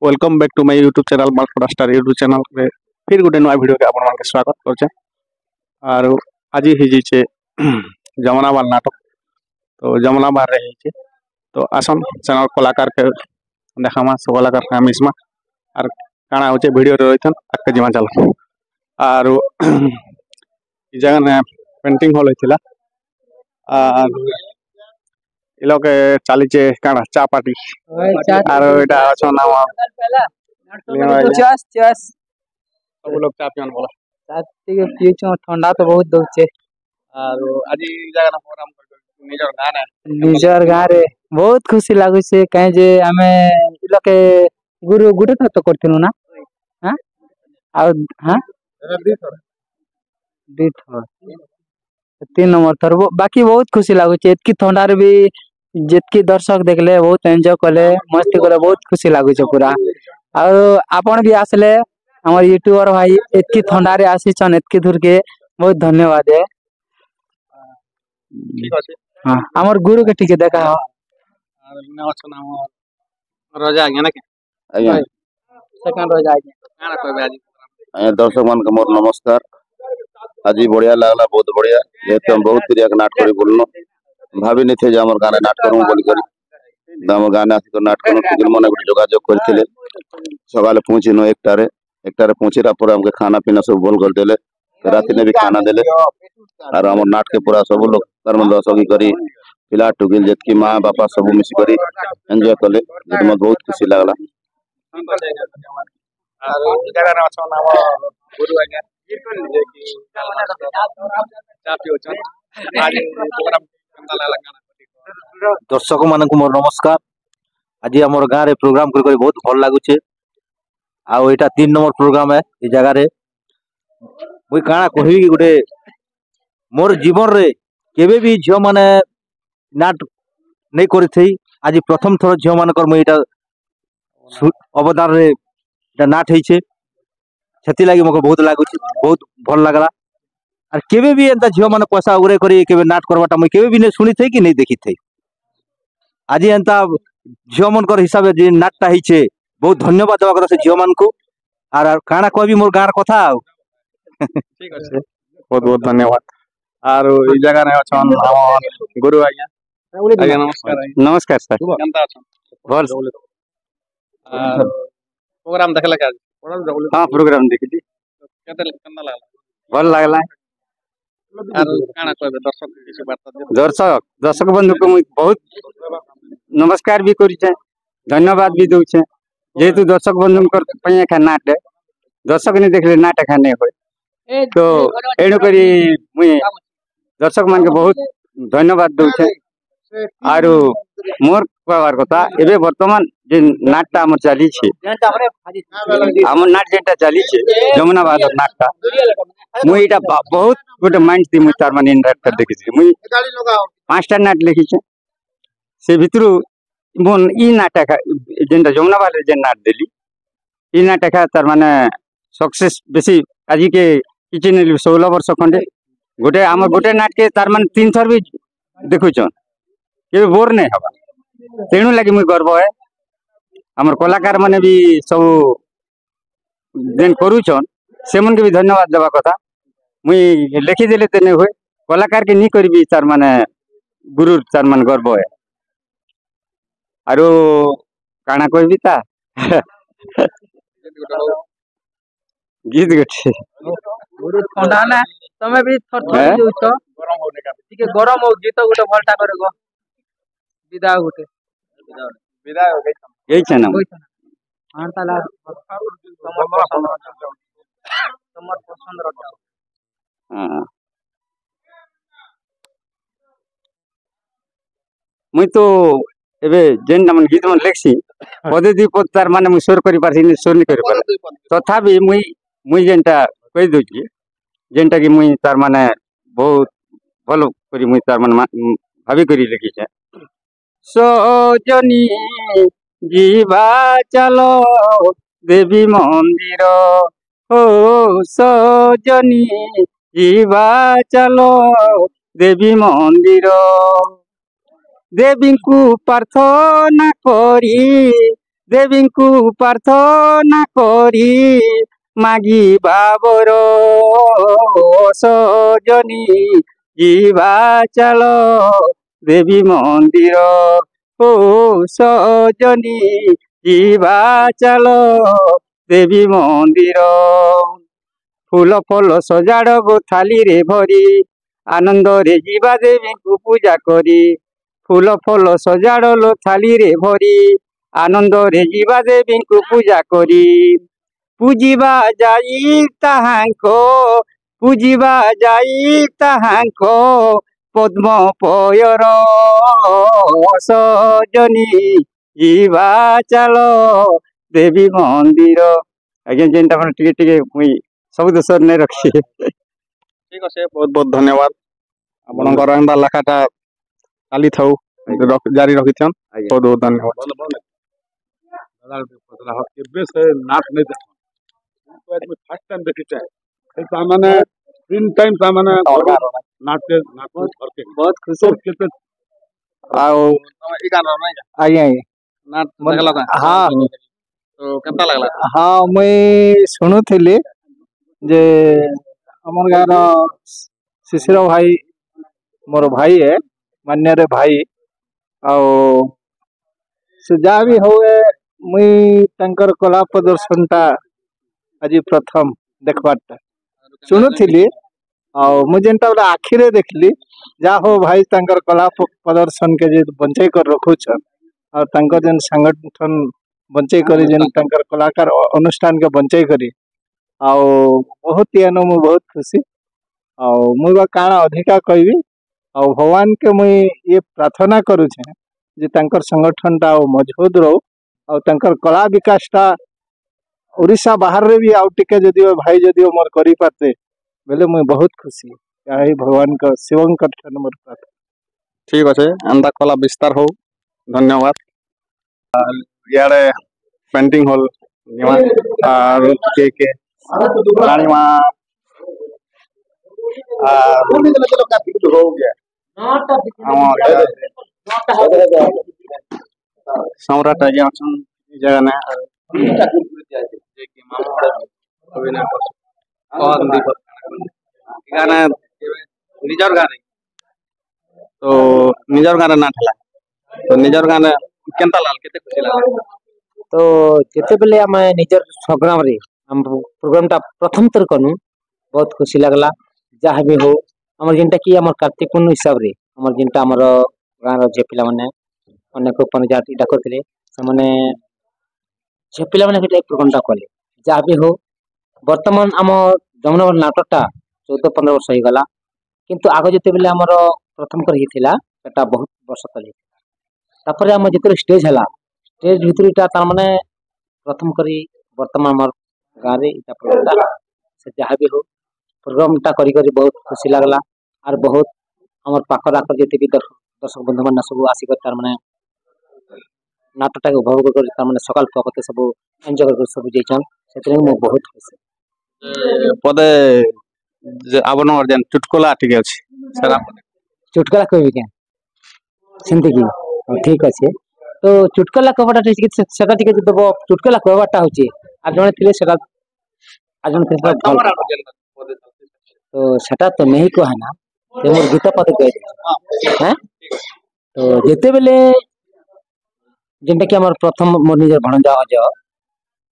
Welcome back to my YouTube channel मालपड़ा star YouTube channel रे फिर गोटे नुआ वीडियो के आपण मानके स्वागत करछे। आरो आज ही जे जमुनाबार नाटक तो जमुनाबार रे हे तो आसन चैनल कलाकार के देखामा सब कलाकार के मिसमा आर काना होचे वीडियो रे रहितन आके जिमा चल। आरो ई जगह ने पेंटिंग हॉल होइतिला आर इलोके चाली चे काना चा पार्टी आरो एटा अच्छा नाम चस चस सब लोग चा पियन बोला साथी के पीछे ठंडा तो बहुत दउचे। आरो आज ई जगह ना प्रोग्राम कर निजर गाँ रे बहुत खुशी लागु छे कहे जे हमें इलोके गुरु गुटे तो करथिनु ना हां आ हां दी थोर 3 नंबर थर बाकी बहुत खुशी लागु छे एतकी ठंडा रे भी जेतकी दर्शक देखले बहुत एंजॉय कले मस्ती करे बहुत खुशी लागु छे पूरा। और आपण भी आसले हमर यूट्यूबर भाई एतकी ठंडा रे आसी छन एतकी दूर के बहुत धन्यवाद है। ठीक আছে हां हमर गुरु के ठीक देखा हो और बिना अच्छा नाम राजा आज्ञा ना के आज्ञा सेकंड रोज आज्ञा काना कहबे आज आज्ञा दर्शक मान के मोर नमस्कार। आज बढ़िया लागला बहुत बढ़िया जेते हम बहुत क्रिया के नाटक करी बोलनो भाभी नहीं थे जे हमर गाने नाटक करू बोली करी हमर गाने आसी तो नाटक करू टिकल मने गुटे जोगाजोग करथिले सकाले पहुंचिनो एकटारे पहुंचिरा पर हमके खाना पीना सब बोल कर देले रात ने भी खाना देले और हमर नाटक पूरा सब लोग कर्म दर्शक करी पिला टुकिल जेतकी मां बापा सब मिसी करी एंजॉय करले जेते मत बहुत खुशी लागला। और ई जगह रे अच्छा नाम गुरु आज्ञा जे कि चापी होचन आज प्रोग्राम कंदा लागला दर्शक मान को मोर नमस्कार। आज आम गाँव रे प्रोग्राम कर बहुत भल लगुचे आउ एटा 3 नंबर प्रोग्राम है ये जगह रे मुई काना कहबी कि गुटे मोर जीवन रे केबे भी झियो माने नाट नहीं करि थई आज प्रथम थर झियो मानकर मुई एटा अवतार रे एटा नाट हेइछे सेति लागि मको बहुत लागुचे बहुत भल लागला। और केबे भी एंता झियो माने पैसा उगरे करी केबे नाट करबाटा मुई केबे भी नहीं सुनी थई कि नहीं देखी थई आज एंता झियो मनकर हिसाब जे नाटटा हेइछे बहुत धन्यवाद देवा कर से झियो मान को आर काना कहबी मोर गाँर कथा ठीक আছে बहुत बहुत धन्यवाद। और ई जगह रे अच्छा गुरु आज्ञा आज्ञा नमस्कार नमस्कार सर केनता अच्छा भल प्रोग्राम देखला के आज हां प्रोग्राम देखली केते केनता लागला भल लागला। और काना कहबे दर्शक के किछ बात दे दर्शक बंधु को मुई बहुत नमस्कार भी करी छे धन्यवाद भी दउ छे जेतु दर्शक बंधु कर पय खा नाट दर्शक नहीं देखले नाट खाने होय तो एणु करी मुई दर्शक मान के बहुत धन्यवाद दउ छे। आरो मोर कहवार कथा एबे वर्तमान जे नाटटा हमर चाली छे हमर नाट जेटा चाली छे जमुनाबाद नाटटा मुई एटा बहुत गोटे माइंड दी मुई तार माने इंटरेक्ट देखि छी मुई 5टा नाट लिखि छे से भितरु मोन ई नाटक जेंटा जमुनाबाद जे नाट देली ई नाटक तार माने सक्सेस बेसी आज के किछि ने 16 वर्ष खंडे गोटे हमर गोटे नाट के तार माने 3 थर भी देखु छ के बोर नहीं हवा तेणु लगी मुई गर्व है हमर कलाकार माने भी सब जेन करू छन से मन के भी धन्यवाद देवा कथा मुई लिखि देले ते नहीं होय कलाकार के नी करबी तार माने गुरु तार माने गर्व है। आरो काना कहबी ता गीत गटे गुरु ठंडा ना तमे भी थर थर जोछ गरम होने का ठीक गरम हो गीत गुटे भलटा करगो विदा गुटे विदाय हो गई यही छ ना हां ताला समर पसंद रखो हां मुई तो एबे जेन मन गीत मन लेखसी पदे दी पद तार माने मुई स्वर करि पारसी नि स्वर नि करि पार तथापि मुई जेनटा कहि दोची जेनटा कि मुई तार माने बहुत भलो करी मुई तार माने भाभी करी लिखी छे सजनी जीवा चलो देवी मंदिर ओ सजनी जीवा चलो देवी मंदिर देवी को प्रार्थना करी देवी को प्रार्थना करी मागी बाबर सजनी जीवा चलो देवी मंदिर ओ सजनी जीवा चलो देवी मंदिर फूल फल सजाड़ गो थाली रे भरी आनंद रे जीवा देवी को पूजा करी फूल फल सजाड़ लो थाली रे भरी आनंद रे जीवा देवी को पूजा करी पूजिबा जाई ताहांको पूजिबा जाई ताहांको पद्म पयर सजनी जीवा चलो देवी मंदिर आज्ञा जेनटा मन टिके टिके मुई सब दोसर ने रखी ठीक अच्छे बहुत बहुत धन्यवाद आपनकर एंदा लेखाटा चाली थाउ जारी रखिथन बहुत बहुत धन्यवाद केबे से नाच नहीं देखा तो आज मैं फर्स्ट टाइम देखी चाहे सामाने 3 टाइम सामाने नाच करके बहुत खुशी केते आओ ई गाना नहीं आज्ञा नाच देखला का हाँ तो केता लागला हाँ मुई शुणुली जे हमर गाँव शिशिर भाई मोर भाई है मान्य रे भाई आओ से जा भी हुए मुई तंकर कला प्रदर्शन टा आज प्रथम देखबारटा शुणुली मुझे जेनटा बोले आखिरे देखली जा हो भाई तंकर कला प्रदर्शन के जे बंचाई कर रखुछन और तंकर जेन संगठन बंचाई करी जेन तंकर कलाकार अनुष्ठान के बंचाई करी आओ बहुत यानो मु बहुत खुशी आओ मुई बा काना अधिका कहबी आओ भगवान के मुई ये प्रार्थना करू छे जे तंकर संगठन टा मजबूत रहो और तंकर कला विकास टा ओडिशा बाहर रे भी आउ टिके जदि भाई जदि मोर करी पाते बेले मुई बहुत खुशी यही भगवान का शिवंकर मोर प्रार्थना ठीक अच्छे एंदा कला विस्तार हो धन्यवाद यारे पेंटिंग हॉल निवा और के रानीमा हो गया सम्राट आज्ञा अछन ई जगह ने जे कि मामू अभिनय कर कौन दीपक गाना निजर गाने तो निजर गाने ना ठला तो निजर गाने केनता लाल केते खुशी लागला तो जेते बेले आम निजर प्रोग्राम रे हम प्रोग्राम टा प्रथम तर कनु बहुत खुशी लगला जहाँ भी हो हमर जेनटा कि हमर कार्तिक पूर्ण हिसाब रे हमर जेनटा हमर गाँव रो जे पिला माने अनेक पंजाब इटा करथिले से माने जे पिला माने के प्रोग्राम टा कले जहाँ भी हो वर्तमान आम जमुनावर नाटकटा 14-15 वर्ष हो गला किंतु आगे जेते बेले हमर प्रथम कर हिथिला सेटा बहुत वर्ष तले तापर हम जेते स्टेज हला स्टेज भितरीटा तार माने प्रथम करी वर्तमान हमर गाँव रे इटा प्रोग्राम से जहाँ भी हो प्रोग्राम टा करी करी बहुत खुशी लागला और बहुत हमर पाखर आकर जेते भी दर्शक बंधु मान सब आसिक तार माने नाटकटा के उपभोग कर तार माने सकाल पकते सब एंजॉय कर सब जेचन सेतरे मो बहुत खुशी पदे जे आपन अर्जन चुटकुला ठीक अछि सर चुटकुला कहबी के सेंति की ठीक अछि तो चुटकुला कहबाटा ठीक सेटा ठीक देबो चुटकुला कहबाटा होची आ जने थिले सेटा आ जने थिले तो सेटा तो नहीं कह ना ते मोर गीत पद कह हैं तो जेते बेले जेंटा कि हमर प्रथम मोर निजर भणजा अज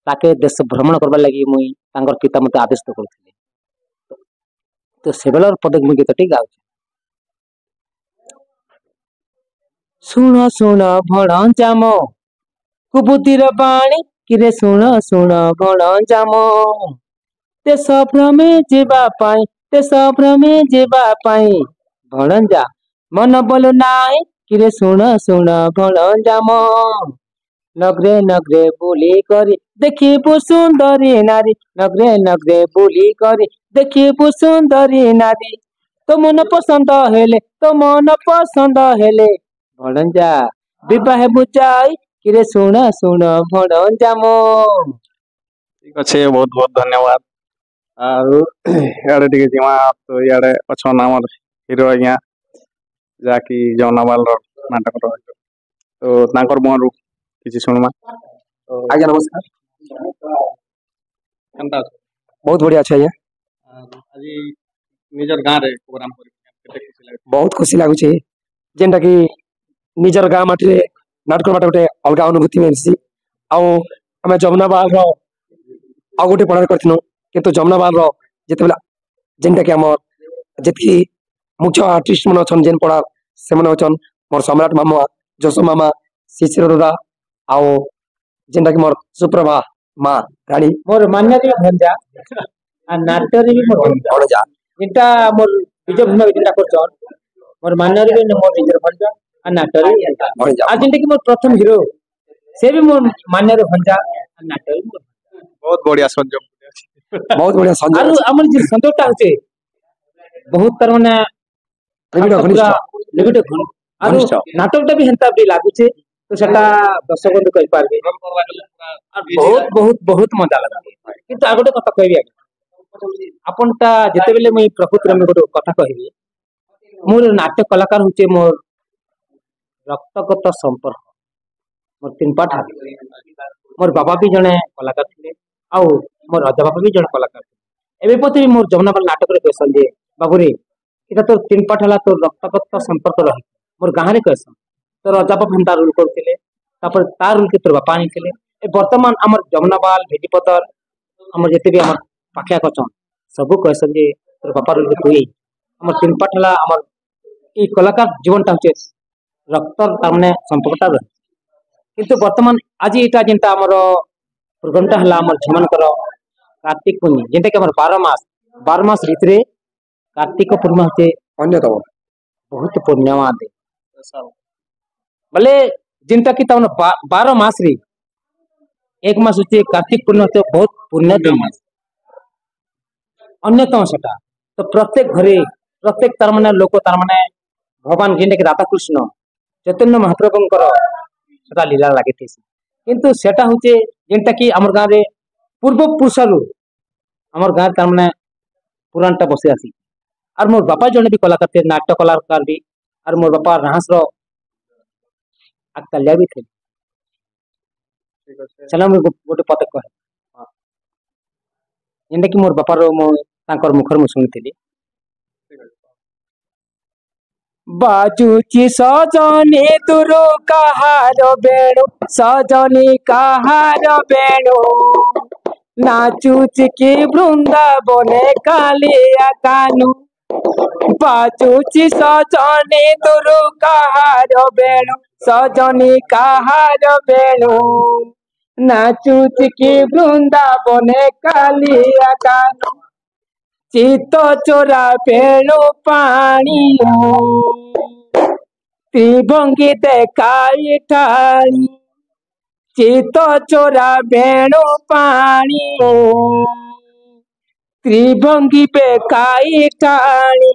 ताके देश भ्रमण करबा लागि मुई तांगर पिता मते आदेश तो करथिले तो सेबेलर पदक मुई गीतटी गाउ सुन सुन भणजा मो कुबुतिर बाणी किरे सुन सुन भणजा मो देश भ्रमे जेबा पाई देश भ्रमे जेबा पाई भणजा मन बोल नाई किरे सुन सुन भणजा मो नगरे नगरे बोली करी देखिबु सुंदरी नारी नगरे नगरे बोली करी देखिबु सुंदरी नारी तो मन पसंद हेले भणजा विवाह बुझाई किरे सुन सुन भणजा मो ठीक अच्छे बहुत बहुत धन्यवाद और याडे टिके जिमा तो याडे अछन हमर हीरो आज्ञा जाकी जौनावाल रो नाटक रो तो तांकर मोहरु किछि सुनमा आज्ञा नमस्कार କେନ୍ତା ଅଛ? बहुत बढ़िया अच्छे आज्ञा ଆଜି ନିଜର ଗାଁରେ ପ୍ରୋଗ୍ରାମ କରି କେତେ ଖୁସି ଲାଗୁଛି? बहुत खुशी लगुच जेनटा कि निजर गाँ माटी नाटक बाटे गोटे अलग अनुभूति मिलसी आम जमुना बाल आउ गोटे पढ़ार कर कितु जमुना बाल जिते जेनटा कि आम जी मुख्य आर्टिस्ट मन अच्छा जेन पढ़ार से मोर सम्राट मामा जश मामा शिशिर दादा आउ जेनटा कि मोर सुप्रभा माँ राणी मोर मान्यता भी भंजा आ नाट्य रे भी मोर भंजा भणजा जिनटा मोर विजय भीमा जिनटा करछन मोर मान्य रे मोर निजर भंजा आ नाट्य रे भंजा भणजा आ जिनटा कि मोर प्रथम हीरो से भी मोर मान्य रे भंजा आ नाट्य रे मोर ବହୁତ ବଢିଆ ସଂଯୋଗ ଅଛି। बहुत बढ़िया संजय आरु हमर जे संतोषटा होचे बहुत तर माने निबिड़ घनिष्ठ निबिड़ आरु घनिष्ठ। नाटकटा भी हेंता भी लागुचे तो सेटा दर्शक बंधु कहि पारबे बहुत बहुत बहुत मजा लगा किंतु आ गोटे कथा कहबी आपनटा जेते बेले मुई प्रकृति में गोटे कथा कहबी मोर नाट्य कलाकार होचे मोर रक्तगत संपर्क मोर तीन पाठ मोर बाबा भी जने कलाकार थिले आउ मोर अजा बाबा भी जने कलाकार थिले एबे पते भी मोर जमुनाबाल नाटक रे कहसन जे बाबूरे इटा तो तीन पाठ हला तो रक्तगत संपर्क रही मोर गाँ रे कहसन तोर अजा बाबा हंता रूल करथिले तापर तार रूल के तोर बापा आनिथिले ए वर्तमान हमर जमुनाबाल भेजीपतर हमर जेते भी हमर पाखिया कचन सबु कहसन जे तोर बापा रूल के कोई हमर तीन पाठ हला हमर ई कलाकार जीवन टा होचे रक्त तारमाने संपर्कटा रही किंतु वर्तमान आज इटा जेंटा हमर प्रोग्रामटा हला हमर झमनकर कार्तिक पूर्णिमा जेंटा कि हमर 12 मास रीतरे कार्तिक पूर्णिमा होचे अन्यतम बहुत पूर्णिमा दे बोले जिनटा कि तमन 12 मास रे एक मास होचे कार्तिक पूर्णिमा होचे बहुत पुण्य दिन मास अन्यतम सेटा तो प्रत्येक घरे प्रत्येक तार माने लोक तार माने भगवान जिनटा कि राधा कृष्ण चैतन्य महाप्रभुंकर सेटा लीला लागिथि किंतु सेटा होचे जेंटा कि हमर गाँ रे पूर्व पुरुषरु हमर गाँ तार माने पुराणटा बसे आसी और मोर बापा जने भी कलाकार थे नाट्य कलाकार भी और मोर बापा राहस रो अकल्या भी थे चलो मैं गोटे पद कह जेंटा कि मोर बापा रो मो तांकर मुखर मु सुनिथिली बाजूची सजनी दुरु कहार बेणु सजनी कहार बेणु नाचुची की वृंदावने कालिया कानू बाजूची सजनी दुरु कहार बेणु सजनी कहार बेणु नाचुची की वृंदावने कालिया कानू चित चोरा बेणु पानी त्रिभंगी देखाई ठाणी चित चोरा बेणु पानी त्रिभंगी बेकाई ठाणी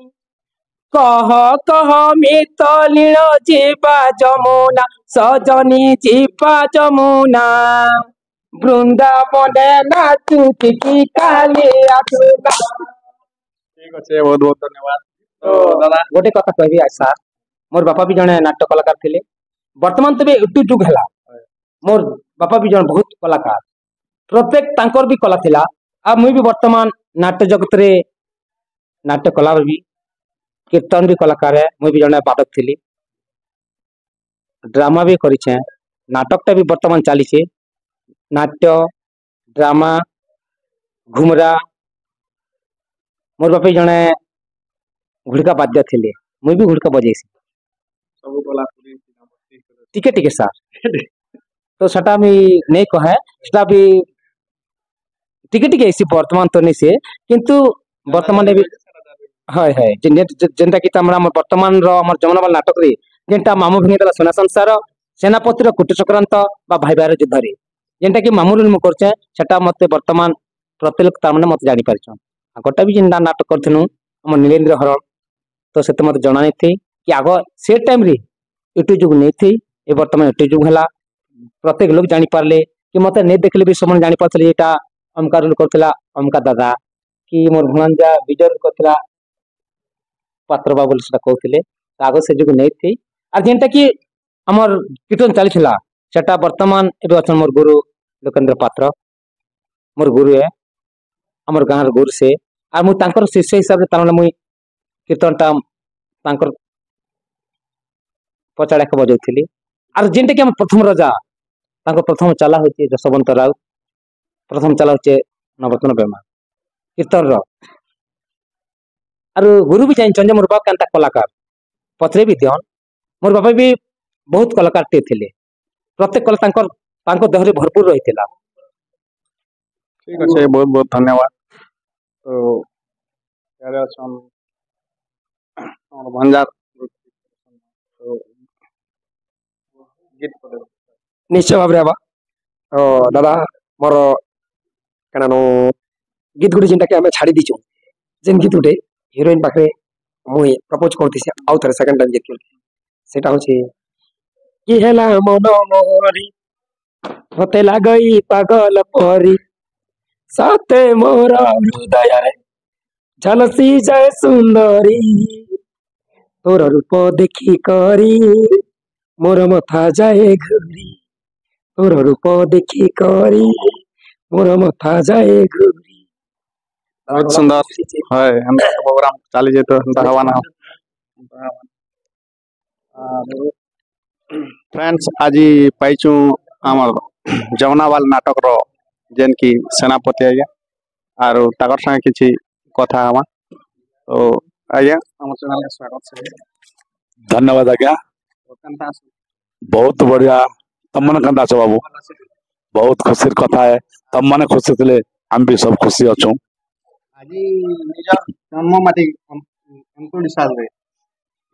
कह कह मित लीण जीवा जमुना सजनी जीवा जमुना वृंदावने नाचुची की कालिया सुना ठीक अच्छे बहुत बहुत धन्यवाद। तो दादा गोटे कथा कहबी आज सार मोर बापा भी जने नाट्य कलाकार थिले वर्तमान तबे यूट्यूब जुग हला मोर बापा भी जने बहुत कलाकार प्रत्येक तांकर भी कला थिला आ मुई भी वर्तमान नाट्य जगत रे नाट्य कला भी कीर्तन भी कलाकार है मुई भी जने बादक थिली ड्रामा भी करिछे नाटकटा भी वर्तमान चाली छे नाट्य ड्रामा घुमरा मोर बापा जने घुड़का बाद्य थिले मुई भी घुड़का बजेसी सब कला पूरी टिके टिके सार तो सेटा मी नहीं कहे सेटा भी टिके टिके ऐसी वर्तमान तो नहीं से किंतु वर्तमान भी हाय हाय जेंटा कि तमरा हमर वर्तमान रो हमर जमुनाबाल नाटक रे जेंटा मामू भिंगे दला सोना संसार सेनापति रो कुट संक्रांत बा भाई भाई युद्ध रे जेंटा कि मामू मु करछे सेटा मते वर्तमान प्रतिलोक तार माने मते जानि परछन गोटा भी जेंटा नाटक करथनु हमर नीलेंद्र हरण तो सेते मते जणा नै थी कि आगो से टाइम रे यूट्यूब जुग नै थी ए वर्तमान यूट्यूब जुग हला प्रत्येक लोग जानि पारले कि मते नै देखले भी समन जानि पाथले एटा अमका रूल करथला अमका दादा कि मोर भणंजा विजय करथला पात्र बाबू सेटा कहथिले आगो से जुग नै थी आ जेंटा कि हमर कीर्तन चली छला सेटा वर्तमान एबे अछन मोर गुरु लोकेंद्र पात्र मोर गुरु है हमर गाँव गुरु से और मुझे तांकर शिष्य हिसाब से तारमाने मुई कीर्तनटा तांकर पचाड़े बजाऊली और जेनटा कि प्रथम रजा तांको प्रथम चला होचे जसवंत राउत प्रथम चला होचे नवरत्न बेमा कीर्तन और गुरु भी जान मोर बाप केनता कलाकार पचरे भी दियन मोर बापा भी बहुत कलाकार टे थे प्रत्येक कला तांकर देहरे भरपूर रही ठीक अच्छे बहुत बहुत धन्यवाद तो यारे अछन हमर भंजार तो गीत पड़े निश्चय भाव आवा दादा मोर कनानो गीत गुटे जेनटा कि आमे छाड़ी दीचु जेन गीत गुटे हिरोइन पाखे मुई प्रपोज करती आउ थरे सेकंड टाइम गीत सेटा होचे कि हेला मन मोरी होते लागई पागल परी साथे मोर हृदय झलसी जाए सुंदरी तोर रूप देखी करी मोर मथा जाए घुरी तोर रूप देखी करी मोर मथा जाए घुरी बहुत सुंदर है हम प्रोग्राम चाली जे तो हवा ना फ्रेंड्स आज पाइचु आमर जमुनावाल नाटक रो जेन की सेनापति आज्ञा और ताकर संगे किछि कथा हमा तो आज्ञा हमर चैनल के स्वागत छै धन्यवाद आज्ञा बहुत बढ़िया तम मन कंदा छ बाबू बहुत खुशी कथा है तम माने खुशी थिले हम भी सब खुशी अछू आज निजर जन्म माटी हमको डिसाल रे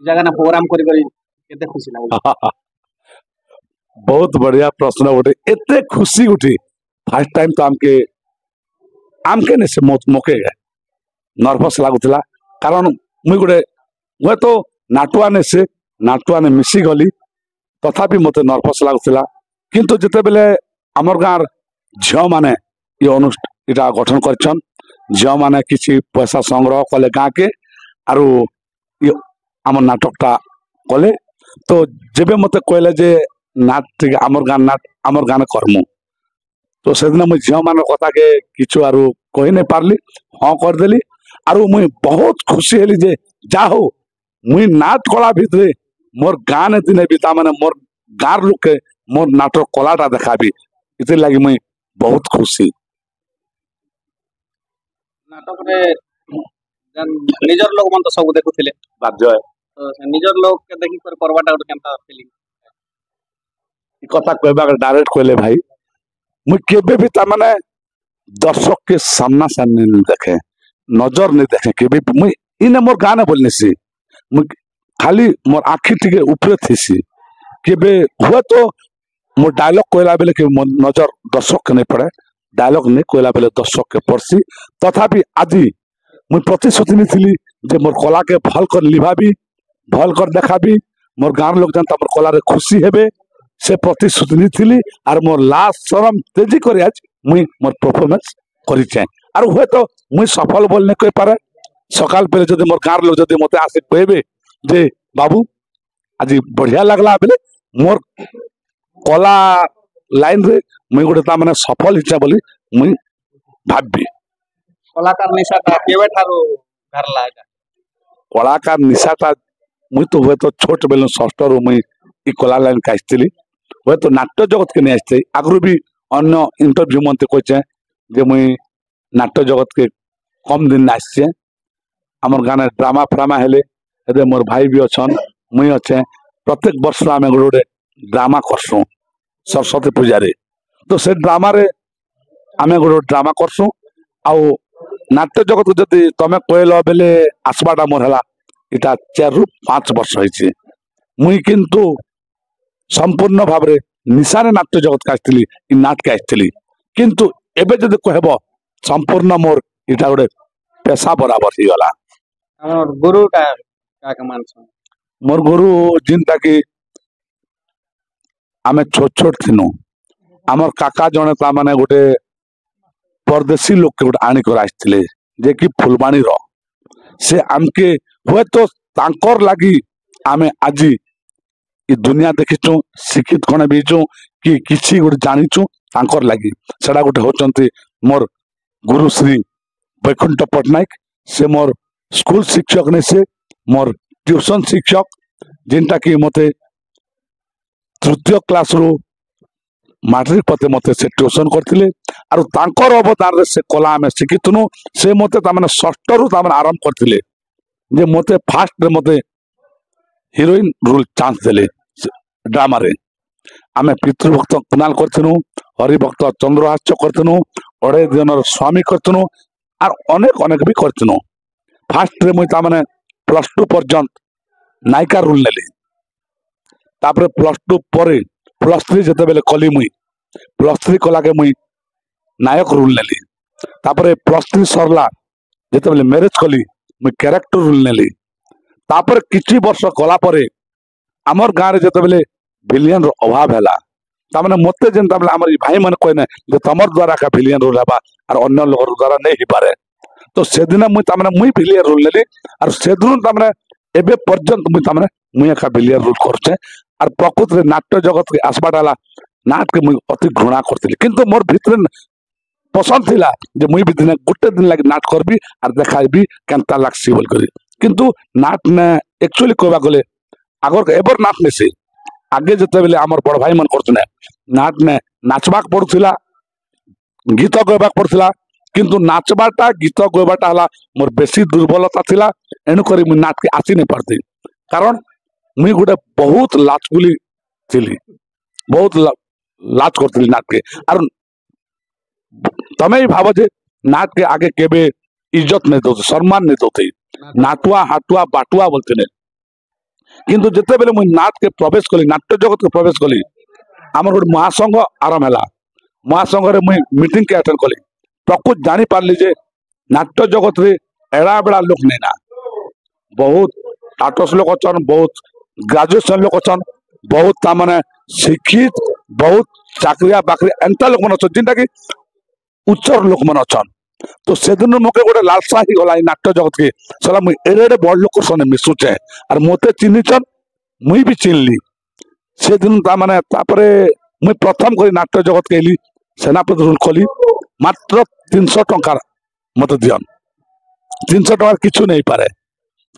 जगह ना प्रोग्राम करी करी केते खुशी लागल बहुत बढ़िया प्रश्न उठे एते खुशी उठी फर्स्ट टाइम तो आमके ने से मोके नर्वस लागुला कारण मुई गोटे हुए तो नाटुआ ने मिसी गली तथापि मते नर्वस लागुला किंतु जिते बेले आमर गाँव झील माने ये इटा गठन कर झील माने किसी पैसा संग्रह कले गाँ के आरु आम नाटकटा कले तो जेबे मते कहले जे नाट आमर गाँव कर्मु तो से दिन मुझे झील मान कथा के किछु आरु कही नहीं पारली हाँ करदेली आरु मुई बहुत खुशी हेली जे जा हो मुई नाट कला भितरे मोर गाँ ने दिने भी माने मोर गाँव लोक के मोर नाटक कलाटा देखाबी इति लगी मुई बहुत खुशी नाटक रे जन निजर लोग मन तो सब देखुथिले बाध्य है तो निजर लोग के देखि कर करवाटा उठ केनता फीलिंग कथा कहबा डायरेक्ट कहले भाई मुई केबे भी माने दर्शक के सामना सामने नहीं देखे नजर नहीं देखे केबे मुई इने मोर गाने बोलने सी मुई खाली मोर आखी टिके ऊपर थीसी केबे हुआ तो मोर डायलॉग कहला बेले के मोर नजर दर्शक के नहीं पड़े डायलॉग नहीं कहला बेले दर्शक के पड़सी तथापि आदि मुई प्रतिश्रुति नहीं थी जे मोर कला के भल कर लिभाबी भल कर देखाबी मोर गाँव लोग जनता मोर कला रे खुशी हेबे से प्रतिश्रुति नहीं थी और मोर लास्ट शरम तेजी कर आज मुई मोर परफॉर्मेंस करिचे और हुए तो मुई सफल बोल नहीं कह पारे सकाल पहले जब मोर गाँव लोग जब मत आसे कहबे जे बाबू आज बढ़िया लगला बेले मोर कला लाइन रे मुई गोटे माने सफल हिचा बोली मुई भाबी कलाकार निशाटा केबे ठारो घरला कलाकार निशाटा मुई तो हुए तो छोट बेल षष्ठ रू मुई ई कला लाइन का आसती हुए तो नाट्य जगत के नहीं आसते आगु भी अन्य इंटरव्यू मत कहे जे मुई नाट्य जगत के कम दिन आसचे आमर गाने ड्रामा फ्रामा हेले एदे मोर भाई भी अच्छन मुई अच्छे प्रत्येक वर्ष आम गोटे ड्रामा करसु सरस्वती पूजा रे तो से ड्रामा रे आम गोटे ड्रामा करसु आउ नाट्य जगत को जदि तमें कहल बेले आसबाटा मोर है इटा 4 ରୁ 5 वर्ष होइछि मुई किंतु संपूर्ण भाव रे निशाने नाट्य जगत का आसली इ नाटक आसली किंतु एबे जदि कहबो संपूर्ण मोर इटा गोटे पेशा बराबर ही गला हमर गुरुटा का मान छ मोर गुरु जिनटा कि आमे छोट छोट थिनु आमर काका जने ता माने गोटे परदेशी लोक के गोटे आनी कर आसथिले जे कि फुलबाणी रो से आमके हुए तो तांकर लागी आमे आजी इ दुनिया देखिचु शिक्षित खने बीचु कि किछि गोटे जानिचु तांकर लगी सेटा गोटे होचंती मोर गुरु श्री वैकुंठ पट्टनायक से मोर स्कूल शिक्षक नहीं से मोर ट्यूशन शिक्षक जिनटा कि मते तृतीय क्लास रु मैट्रिक पते मते से ट्यूशन करथिले आरो तांकर अवदान रे से कला आमे शिखितनु से मते तामाने षष्ठ रु तामाने आरंभ करथिले जे मते फास्ट रे मते हीरोइन रोल चांस देले ड्रामा रे आमे पितृभक्त कुणाल करथिनु हरिभक्त चंद्रहास्य करथिनु अड़े दिनर स्वामी करथिनु आर अनेक अनेक भी करथिनु फास्ट रे मुई तामाने +2 पर्यंत नायिका रोल नेली तापरे +2 परे +3 जते बेले कली मुई +3 कला के मुई नायक रोल नेली तापरे +3 सरला जते बेले मैरिज कली मुई कैरेक्टर रोल नेली तापर किछि वर्ष कला परे हमर गां रे जते बेले विलियन रो अभाव हैला तामने मते जेंता बेले हमर भाई मन कहने जे तमर द्वारा का विलियन रोल हबा और अन्य लोग द्वारा नहीं ही पारे तो से दिन मुई तामने मुई विलियन रोल नेली और से दिन तामने एबे पर्यंत मुई तामने मुई एका विलियन रोल करछे और प्रकृत रे नाट्य जगत के आसबाटाला नाट के मुई अति घृणा करथिली किंतु मोर भितरे पसंद थिला जे मुई भी दिन गुटे दिन लाग नाट करबी और देखाबी केनता लागसी बोल करी किंतु नाट ने एक्चुअली कहबा गले आगर एबर नाट ने से आगे जते बेले हमर बड़ भाई मन करथने नाट ने नाचबाक पड़ुथिला गीत गयबाक पड़ुथिला किंतु नाचबाटा गीत गयबाटा हला मोर बेसी दुर्बलता थिला एनु करी मुई नाट के आसी नहीं पारती कारण मुई गुटे बहुत लाचकुली थिली बहुत लाच करथिली नाट के और तमे ही भाव जे नाट के आगे केबे इज्जत नहीं दो सम्मान नहीं दोते नाटुआ हाटुआ बाटुआ बोलते ने किंतु जिते बेले मुई नाट के प्रवेश कली नाट्य जगत के प्रवेश कली आमर गोटे महासंघ आरंभ है महासंघ रे मुई मीटिंग के अटेंड कली प्रकृत जानी पारली जे नाट्य जगत रे एड़ा बेड़ा लोक नहीं ना बहुत टाटस लोक अछन बहुत ग्रेजुएशन लोक अछन बहुत ता माने शिक्षित बहुत चाकरिया बाकरी एंता लोक मन अछन जिनटा कि उच्चर लोक मन अछन तो से दिन मोके गोटे लालसा ही गला नाट्य जगत के सला मुई एड़े एड़े बड़ लोक सने मिसुचे और मोते चिन्हिचन मुई भी चिन्हली से दिन ता माने तापरे मुई प्रथम करी नाट्य जगत के एली सेनापति रोल खोली मात्र 300 टंका मते दियन 300 टंका किछु नहीं पारे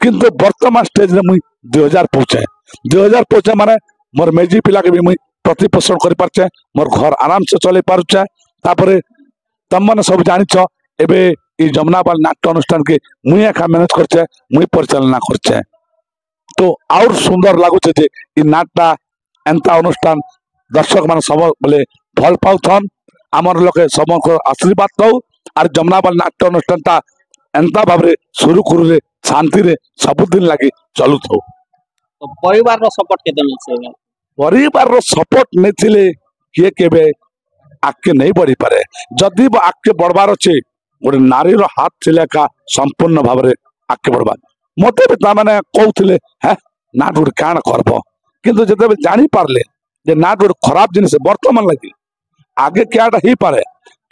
किंतु वर्तमान स्टेज रे मुई 2000 पहुंचे माने मोर मेजी पिला के भी मुई प्रतिपोषण कर पारछे मोर घर आराम से चले पारुछे तापरे तम माने सब जानिछ एबे ई जमुनाबाल नाट्य अनुष्ठान के मुई एका मैनेज करछे मुई परिचालना करछे तो और सुंदर लागुछे जे ई नाटटा एंता अनुष्ठान दर्शक मान सब बोले भल पाउथन आमर लोके सबको आशीर्वाद दो और जमुनाबाल नाट्य अनुष्ठानटा एंता भाबरे शुरू करूले शांति रे सब दिन लागी चलु थो तो परिवार रो सपोर्ट के देनी से परिवार रो सपोर्ट नहीं थिले किए केबे आके नहीं बढ़ी पारे जदि आके बढ़बार अच्छे गोटे नारी रो हाथ थिले का संपूर्ण भाव आके बढ़बा मते भी तामाने कहउथिले हैं नाट गोटे काण करबो किंतु जते जानी पारले जे नाट गोटे खराब जिनिस वर्तमान लगी आगे क्याटा ही पारे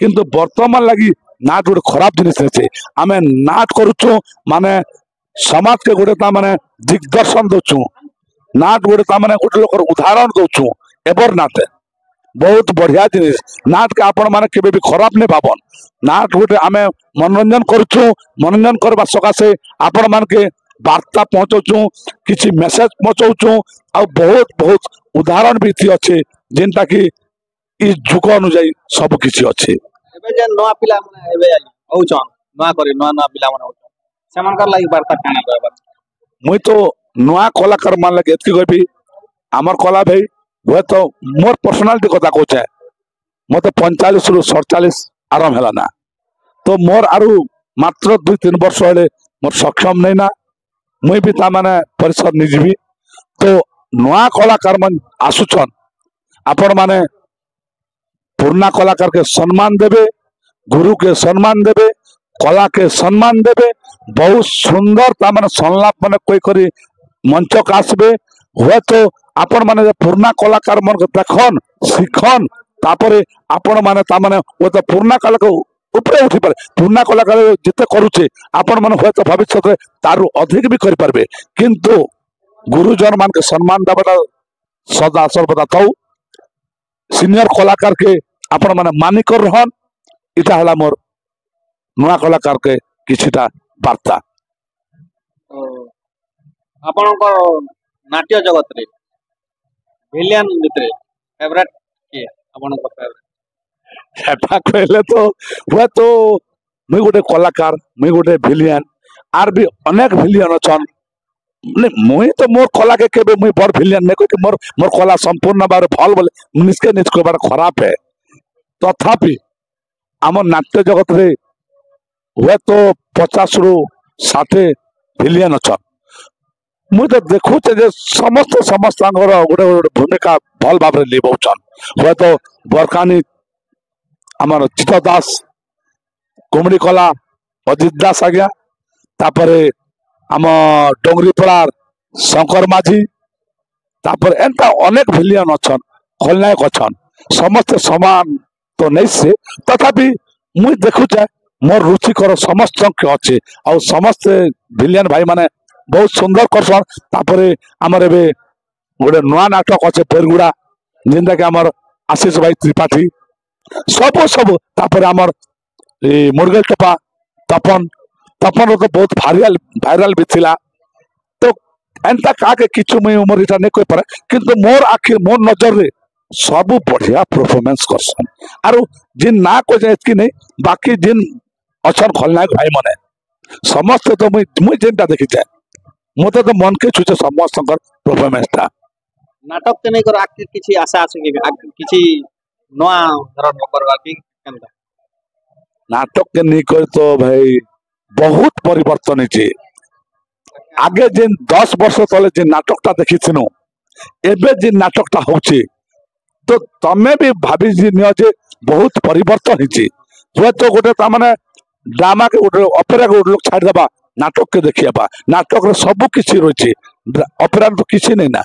किंतु वर्तमान लगी नाट गोटे खराब जिनिस छे आमे नाट करूछु माने समाज के गोटे ता माने दिग्दर्शन दोछु नाट गोटे ता माने गोटे लोकर उदाहरण दोछु एबर नाट बहुत बढ़िया जिनिस नाट के आपण माने केबे भी खराब नहीं भाबन नाट गोटे आमे मनोरंजन करूछु मनोरंजन करबा सकासे आपण मान के वार्ता पहुंचाऊँ किसी मेसेज पहुंचाऊँ आ बहुत बहुत उदाहरण भी थी अच्छे जिनटा कि इस जुग अनुजाई सब किसी अच्छे एबे जे नवा पिला माने एबे औचन नवा करे नवा नवा पिला माने औचन सेमानकर लागि वार्ता काना कहबा मुई तो नवा कलाकार मान लगे एतकी कहबी हमर कला भाई हुए तो मोर पर्सनालिटी कथा कहछे मते 45 रु 47 आराम हैला ना तो मोर आरु मात्र 2-3 वर्ष हेले मोर सक्षम नहीं ना मुई भी ता माने परिसर नहीं जीवी तो नवा कलाकार मन आसुछन आपण माने पुराना कलाकार के सम्मान देवे गुरु के सम्मान देवे कला के सम्मान देवे बहुत सुंदर ता माने संलाप माने कोई करी मंच का आसबे हुए तो आपण माने पुराना कलाकार मन के देखन शिखन तापरे आपण माने ता माने वो तो पुराना कलाकार ऊपर उठी पारे पुराना कलाकार जिते करूचे आपण माने हुए तो भविष्य में तारु अधिक भी कर पारबे किंतु गुरुजन मान के सम्मान देवाटा सदा सर्वदा तो सीनियर कलाकार के आपण माने मानिकर रहन इटा हला मोर नुआ कलाकार के किछिटा वार्ता। ଆପଣଙ୍କ ନାଟ୍ୟ ଜଗତରେ ଭିଲିଆନ ଭିତରେ ଫେଭରାଇଟ କିଏ ଆପଣଙ୍କ ଫେଭରାଇଟ? ସେଟା କହିଲେ ତ ହୁଏ ତ ମୁଇଁ ଗୋଟେ କଳାକାର ମୁଇଁ ଗୋଟେ ଭିଲିଆନ ଆର ବି ଅନେକ ଭିଲିଆନ ଅଛନ୍ ମାନେ ମୁଇଁ ତ ମୋर କଲା के केबे मुई बड़ भिलियन नहीं कोई मोर मोर कला संपूर्ण बारे भल बोले निष्के निज को बारे खराब है तथापि आम नाट्य जगत रे हुए तो 50 रु 60 भिलियन अच्छा मुई तो देखुचे जे समस्त समस्त गोटे भूमिका भल भाव में लिबौछन हुए तो बरकानी आमर चित्त दास कुमड़ी कला अजित दास आज्ञा तापरे आम डोंगरी पड़ार शंकर माझी तापर एंता अनेक भिलियन अच्छन खलनायक अच्छन समस्त समान तो नहीं से तथापि मुई देखुचे मोर रुचिकर समस्त अच्छे आ समस्त भिलियन भाई माने बहुत सुंदर करसन तापरे आमर एबे गोटे नुआ नाटक अच्छे पेरगुड़ा जिनटा के आमर आशीष भाई त्रिपाठी सब सब तापरे आमर मुर्गेल टपा तपन तपन तो बहुत भाइराल भाइराल भी थिला तो एंता काके किछु मुई उमर इटा नहीं कोई पारे किंतु मोर आखिर मोर नजर रे सब बढ़िया परफॉर्मेंस करसन आरो जिन ना को जे एतकी नहीं बाकी जिन अछन खलनायक भाई माने समस्त तो मुई मुई जेनटा देखि जाय मते तो मन के छुचे समस्त परफॉर्मेंस था नाटक के नहीं कर आखिर किछि आशा आछे कि किछि नया धरण करवा कि केनता नाटक के नहीं कर तो भाई बहुत परिवर्तन है आगे जिन 10 वर्ष तले जे नाटकटा देखी एबे जे नाटकटा होचे तो तमे भी भाभी नियो जे बहुत परिवर्तन है हुए तो गोटे तामाने ड्रामा के गोटे ऑपेरा के लोग छाड़ देबा नाटक के देखिएबा नाटक रे सब किछि रहिছে ऑपेरा तो किछि नहीं ना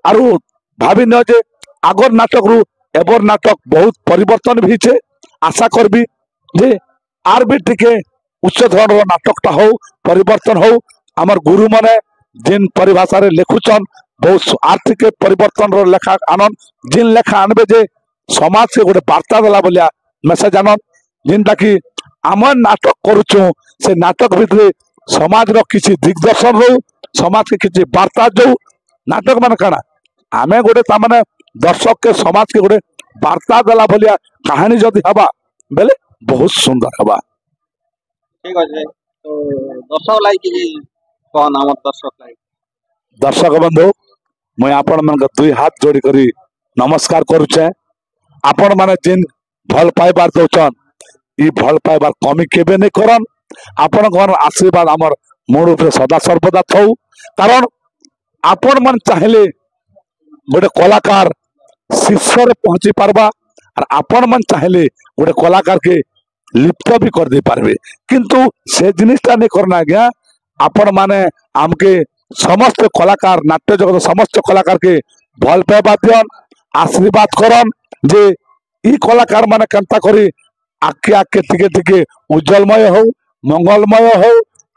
आरो भाभी नियो जे आगर नाटक रु एबर नाटक बहुत परिवर्तन भी छे आशा करबी जे आर भी टिके उच्च धरण नाटकटा हो परिवर्तन हो आमर गुरु माने जिन परिभाषा रे लेखुचन बहुत आर्थिक परिवर्तन रो लेखा आनन जिन लेखा आनबे जे समाज के गोटे वार्ता देला बोलिया मेसेज आनन जिनटा कि आमर नाटक करूछु से नाटक भितरे समाज रो किछि दिग्दर्शन हो समाज के किछि वार्ता जो नाटक माने काना आमे गोटे ता माने दर्शक के समाज के गोटे वार्ता देला बोलिया कहानी जदि हबा बेले बहुत सुंदर हबा ठीक अछि तो दर्शक लाई कि कोन हमर दर्शक लाई दर्शक बंधु मैं आपण मन दुई हाथ जोड़ी करी नमस्कार करुचे आपण माने जिन भल पाइबार दउछन ई भल पाइबार कमी केबे नहीं करन आपण घर आशीर्वाद हमर मोर ऊपर सदा सर्वदा थौ कारण आपण मन चाहेले गोटे कलाकार शीर्ष रे पहुंची पारबा और आपण मन चाहेले गोटे कलाकार के लिप्त भी कर दे पारबे किंतु से जिनिसटा नहीं करना आज्ञा आपण माने आमके समस्त कलाकार नाट्य जगत समस्त कलाकार के भल पाइबा दियन आशीर्वाद करन जे ई कलाकार माने केनता करी आके आके टिके टिके उज्जवलमय हो मंगलमय हो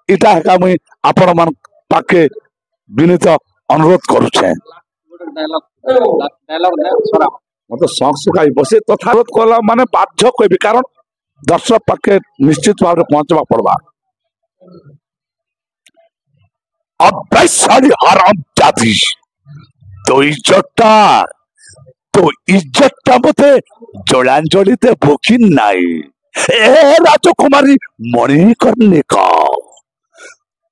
इटा हेका मुई आपण मान पाके विनीत अनुरोध करूछे डायलॉग डायलॉग ने छोरा मत सॉन्ग सुखाई बसे तथागत कला माने बाध्य कहबी कारण दर्शक पाके निश्चित भाव में पहुंचवा पड़वा अब सारी हराम जाती तो इज्जतटा मते जलांजलिते भूखी नाई ए राजकुमारी मणिकर्णिका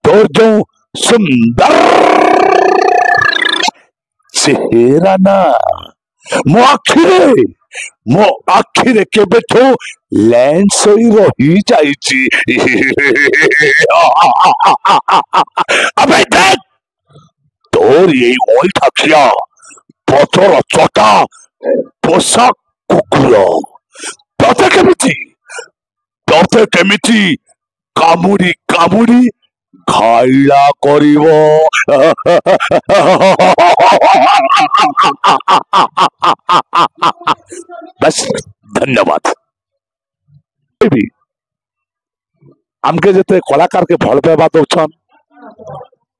तोर जो सुंदर चेहरा ना मो आखिरे केबेठो लेंस होई रही जाईची अबे देख तोर ये ओल थाकिया पथर चटा पोशाक कुकुर तोते केमिति कामुड़ी कामुड़ी खाइला करिवो बस धन्यवाद आमके जते कलाकार के भल पाइबा दउछन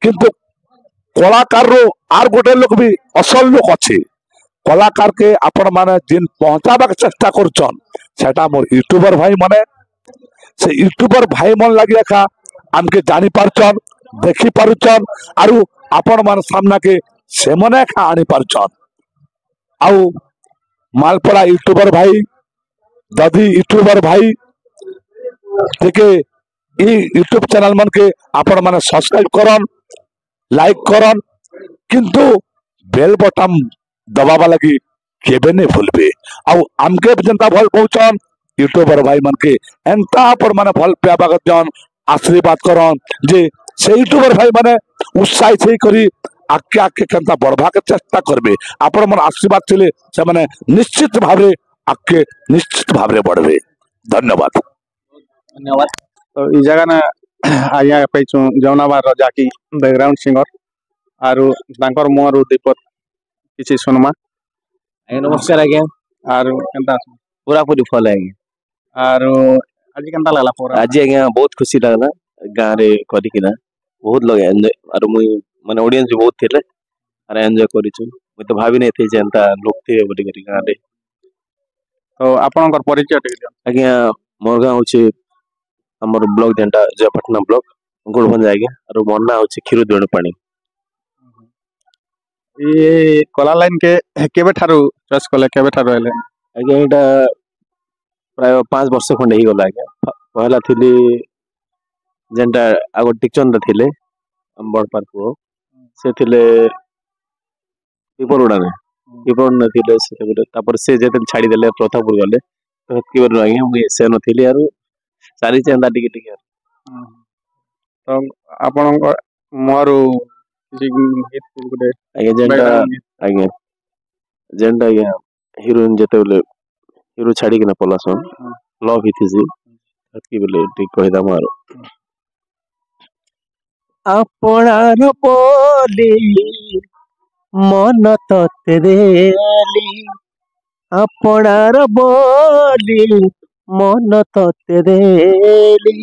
किंतु कलाकार रो आर गोटे लोग भी असल लोग अच्छे कलाकार के आपण माने जिन पहुंचाबा के चेष्टा करछन सेटा मोर यूट्यूबर भाई माने से यूट्यूबर भाई मन लगी रखा हमके जानी पारछन देखी पारुछन आरु आपण मान सामना के से मने खा आनी पारुछन आउ मालपड़ा यूट्यूबर भाई दधी यूट्यूबर भाई देखे ई यूट्यूब चैनल मन के आपण माने सब्सक्राइब करन लाइक करन किंतु बेल बटन दबावा लगी केबे नहीं भूलबे आउ आमके जनता भल पहुंचन यूट्यूबर भाई मन के एंता पर माने भल पाबा जन आशीर्वाद करन जे से यूट्यूबर भाई माने उत्साहित होई करी आके आके केनता बढ़वा के चेष्टा करबे आपण मन आशीर्वाद थिले से माने निश्चित भाबरे आके निश्चित भाबरे बढ़बे धन्यवाद धन्यवाद तो ई जगह ना आया पैचू जौनाबार रो जाकी बैकग्राउंड सिंगर आरु तांकर मोर दीपक किछि सुनमा नमस्कार आज्ञा आरु केनता पूरा पूरी फल है आज्ञा आरु आज केनता लागला पूरा आज आज्ञा बहुत खुशी लगला गाँव रे करिकिना बहुत लोग एंजॉय और मुई माने ऑडियंस भी बहुत थिले और एंजॉय करिछु मुई तो भाभी नहीं थे जेंता लोग थे बोली करी गाँव रे तो आपनकर परिचय टिक दियो आज्ञा मोर गाँव होचे हमर ब्लॉक जेंटा जयपटना ब्लॉक गोलभंज आज्ञा और मोर ना होचे खीरुदोण पानी ये कला लाइन के केबे ठारू चॉइस कले केबे ठारू आले आज्ञा एटा प्राय 5 वर्ष खंडे ही गला आज्ञा पहला थिली जेंटा आगो टिकचंद थिले हम बड़पार को से थिले पिपरुडा ने पिपरुडा थिले से गोटे तापर से जेते छाड़ी देले प्रथापुर गले तो की बर आज्ञा मुई से न थिली आरो सारी चंदा टिके टिके तो आपनकर मोर किछि गीत गुटे आज्ञा जेंटा आज्ञा जेंटा आज्ञा हीरोइन जेते बोले हीरो छाड़ी के न पलासन लव हिथिसी की बोले ठीक कहि दा मारो आपणार बोली मन तते देली आपणार बोली मन तते देली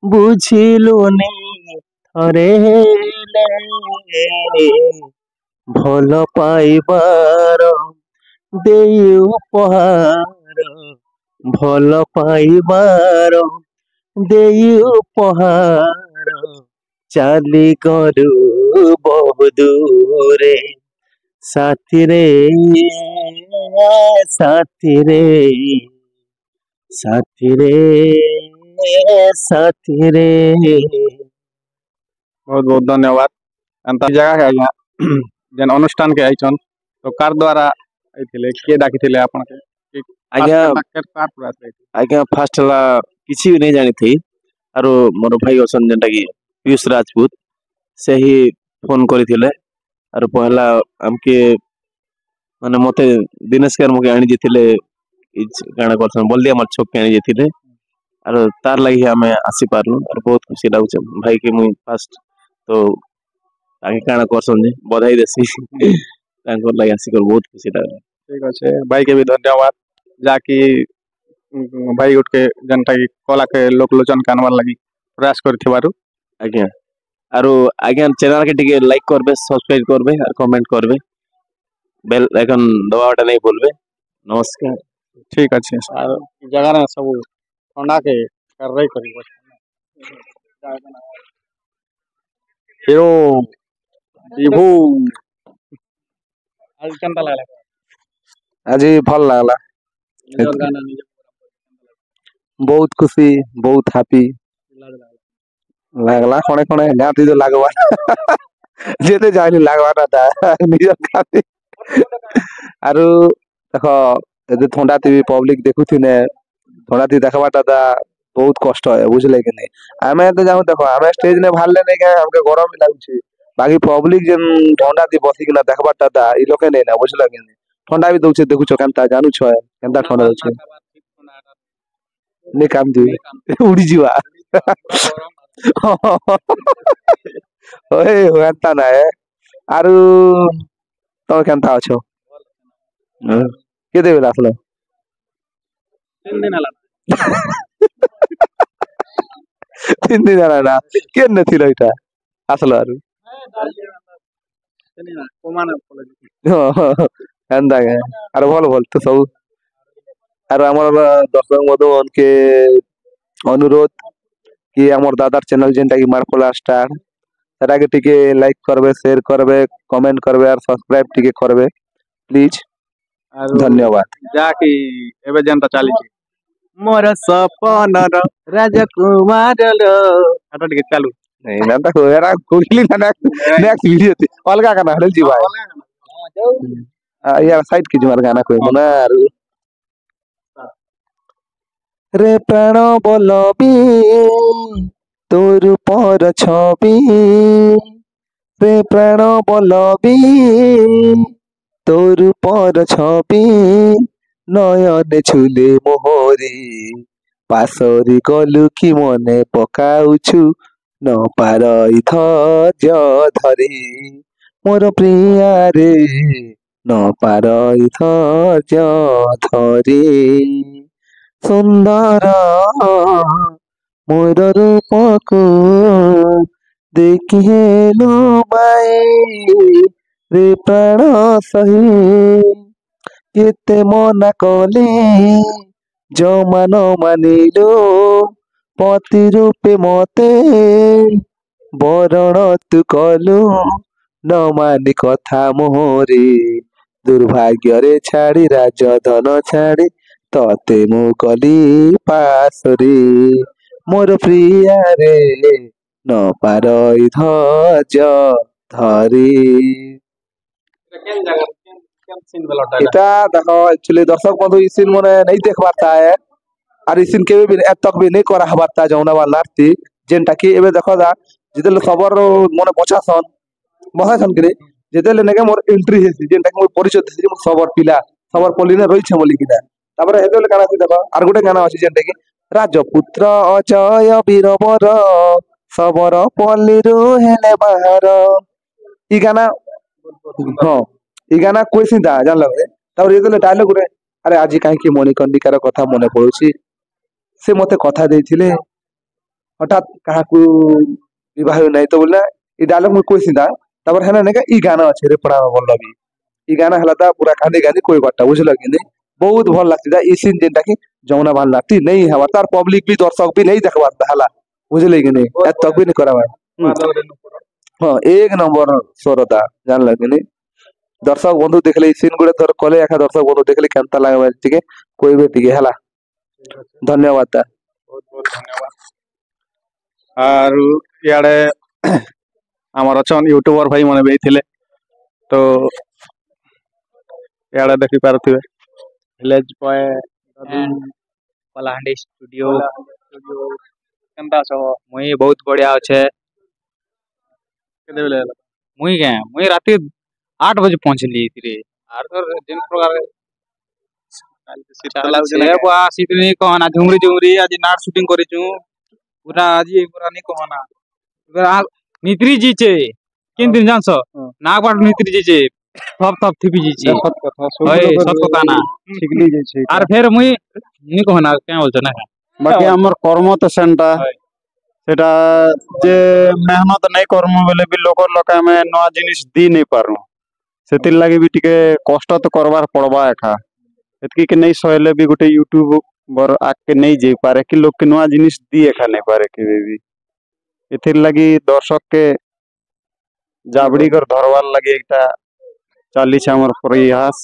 बुझिलुनी थरे भल पाइबार देई उपहार भल पाइबार देई उपहार चाली करू बहु दूरे साथी रे साथी रे साथी रे साथी रे बहुत बहुत धन्यवाद अंत जगह है आज्ञा जन अनुष्ठान के आइचन तो कार द्वारा आइथिले के डाकिथिले आपन के आज्ञा कार पूरा से आज्ञा फास्ट ला किछि भी नहीं जानी थी और मोर भाई असन जेंटा की पीयूष राजपूत से ही फोन करिथिले और पहला हमके माने मते दिनेश कर मुके आनी जेथिले गाना करसन बोल दिया मर छोक के आनी जेथिले और तार लगी हमें आसी पारनु और बहुत खुशी लागुछ भाई के मुई फास्ट तो ताके गाना करसन जे बधाई देसी तांको लगी आसी कर बहुत खुशी लागला ठीक আছে भाई के भी धन्यवाद जाकी भाई उठ के जनता की कला के लोकलोचन कानवार लगी प्रयास करथिबारु आज्ञा आरो आज्ञा चैनल के टिके लाइक करबे सब्सक्राइब करबे और कमेंट करबे बेल आइकन दबावटा नहीं भूलबे नमस्कार ठीक अच्छे और जगह ना सब ठंडा के कर रही करी हिरो विभू आज केनता लागला आज भल लागला निजर गाना निज बहुत खुशी बहुत हैप्पी लागला कोने कोने गाती तो लागवा जेते जाइली लागवा ना था निजर गाती आरो देखो एते ठंडा टीवी पब्लिक देखुथिने ठंडा टीवी देखबाटा दा बहुत कष्ट है बुझले कि नहीं आमे तो जाऊ देखो आमे स्टेज ने भालले नहीं के हमके गरम ही लागुची बाकी पब्लिक जेन ठंडा टी बसी कि ना देखबाटा दा ई लोके नहीं ना बुझला कि नहीं ठंडा भी दउछे देखु छ केनता जानू छ केनता ठंडा दउछे ने काम दी उड़ी जीवा ओए होता ना है आरु तो केनता अछो के देबे आसलो 3 दिन आला 3 दिन आला ना के नथिलो इटा आसलो आरु कोमान कॉलेज एंदा के अरे भल तो सब आर हमर दर्शक बंधु के अनुरोध कि हमर दादार चैनल जेनटा कि मारफला स्टार सेटा के टिके लाइक करबे शेयर करबे कमेंट करबे और सब्सक्राइब टिके करबे प्लीज धन्यवाद जा कि एबे जेनता चाली मोर सपनर राजकुमार लो हटा टिके चालू नहीं ना तक एरा कोइली ना नेक्स्ट वीडियो थी अलगा गाना हडल जी भाई यार साइड की जुमार गाना कोई ना रे प्राण बलबी तोर पर छवि रे प्राण बलबी तोर पर छवि नयने छुले मोहरी पासरी गलु कि मने पकाउछु न पारई धैर्य धरी मोर प्रिया रे न पारई धैर्य धरी सुंदर मोर रूपको देखि हेलो माई रे प्राण सही केते मना कले जमा न मानिलो पति रूपे मते बरण तु कलु न मानि कथा मोहरे दुर्भाग्य रे छाड़ी राजधन छाड़ी तते मु कली पासरे मोर प्रिया रे न पारई धैर्य धरी इटा देखो एक्चुअली दर्शक बंधु ई सीन मने नहीं देख पाता है और ई सीन केबे भी अब तक भी नहीं करा हबाता जौना वाला नाटती जेनटा कि एबे देखो दा जितेले खबर मने बसासन कि जितेले नेके मोर एंट्री हेसी जेनटा कि मोर परिचय देसी मोर खबर पिला खबर पलिने रही छे बोली किना तापर हेदेले गाना देखो आर गुटे गाना अछि जेनटा कि राजपुत्र अजय वीरवर सबर पल्लीरु हेले बाहर ई गाना हां ई गाना कोई सिंदा जान लगे तापर हेदेले डायलॉग रे अरे आज काहे कि मणिकर्णिकार कथा मने पड़ुछि से मते कथा देथिले हठात काहाकू विवाह नहीं तो बोलना ई डायलॉग में कोई सिंदा तापर हेना नेका ई गाना अछि रे पड़ा बल्लभी ई गाना हला ता पूरा कांदी गांदी कोई बाटा बुझल कि नहीं बहुत भल लागती दा ई सीन जेनटा कि जौना भाल लागती नहीं हवा तार पब्लिक भी दर्शक भी नहीं देखबार ता हला बुझले कि नहीं ए तक भी नहीं करावा हां एक नंबर सोरदा जान लगे नहीं दर्शक बंधु देखले ई सीन गुडे धर कले एका दर्शक बंधु देखले केनता लागबा ठीक कोई भी ठीक हला धन्यवाद ता बहुत बहुत धन्यवाद आर याडे हमर अछन यूट्यूबर भाई मने बेथिले तो याडे देखि पारथिबे विलेज बॉय कलाहांडी स्टूडियो केनता छ मुई बहुत बढ़िया अच्छे केदे बेले मुई राती 8 बजे पहुंचली रे आर तोर दिन प्रकार से बा सितनी कहना झुमरी झुमरी आज नाट शूटिंग करिचू पूरा आज पूरा नहीं कहना पूरा नित्री जी छे किन दिन जानस नागबाट नित्री जी छे सब थिपी जी छे सत कथा ना शिकली जे छै आर फिर मुई नहीं कहना क्या बोलछ ना बाकी हमर कर्म तो सेंटा सेटा जे मेहनत नहीं करमु बेले भी लोक में नवा जिनिस दी नहीं पारू सेतिर लागि भी टिके कष्ट तो करबार पड़बा एखा एतकी के नहीं सहले भी गोटे यूट्यूबर आके नहीं जे पारे कि लोग के नवा जिनिस दी एखा नहीं पारे के भी एथिर लागि दर्शक के जाबड़ी कर धरवार लागि एकटा चाली छ हमर प्रयास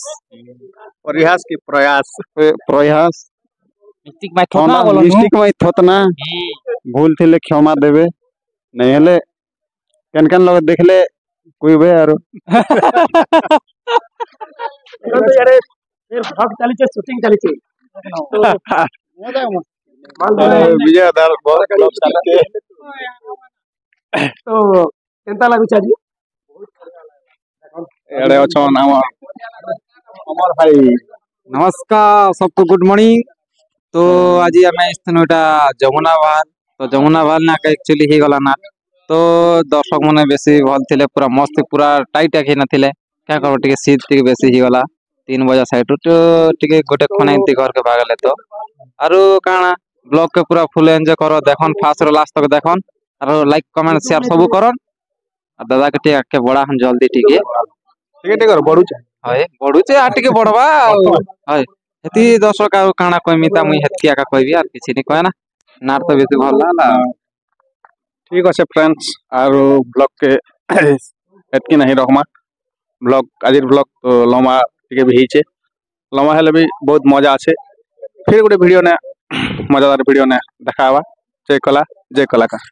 की प्रयास प्रयास मिस्टेक में थोतना भूल थिले क्षमा देबे नहीं हेले केन केन लोग देखले कोई बे आरो यारे फिर भाग चली छे शूटिंग चली छे विजय दाल बहुत तो केनता लागु छ जी एड़े अछन हमर भाई नमस्कार सबको गुड मॉर्निंग तो आज आम इसटा जमुना बाल तो जमुना बाल ना एक्चुअली ही गला ना तो दर्शक मैंने बेसी भल थे पूरा मस्त पूरा टाइट आखि नथिले क्या कर टिके सीट टिके बेसी ही गला 3 बजे साइड तो टिके गोटे खना एंती घर के भागले तो आरो काना ब्लॉग के पूरा फुल एंजॉय करो देखन फास्ट रो लास्ट तक देखन आरो लाइक कमेंट शेयर सब करन आ दादा के टिके बड़ा हम जल्दी टिके ठीक है बड़ू ହଏ ବଢୁଛେ ଆଉ ଟିକେ ବଢବା ଆଉ ହଏ ହେତି ଦର୍ଶକ ଆଉ କାଣା କହିମି ତା ମୁଇଁ ହେତକି ଆକା କହିବି আর କିଛି ନି କହନା ନାଟ ତ ବେଶୀ ଭଲ ହେଲା ठीक अच्छे फ्रेंड्स और ब्लॉग के एतकी नहीं रखमा ब्लॉग आज ब्लॉग तो लम्बा टिके भी ହେଇଛେ लम्बा हेले भी बहुत मजा আছে फिर गोटे वीडियो ने मजादार वीडियो ने देखा जय कला जय कलाकार।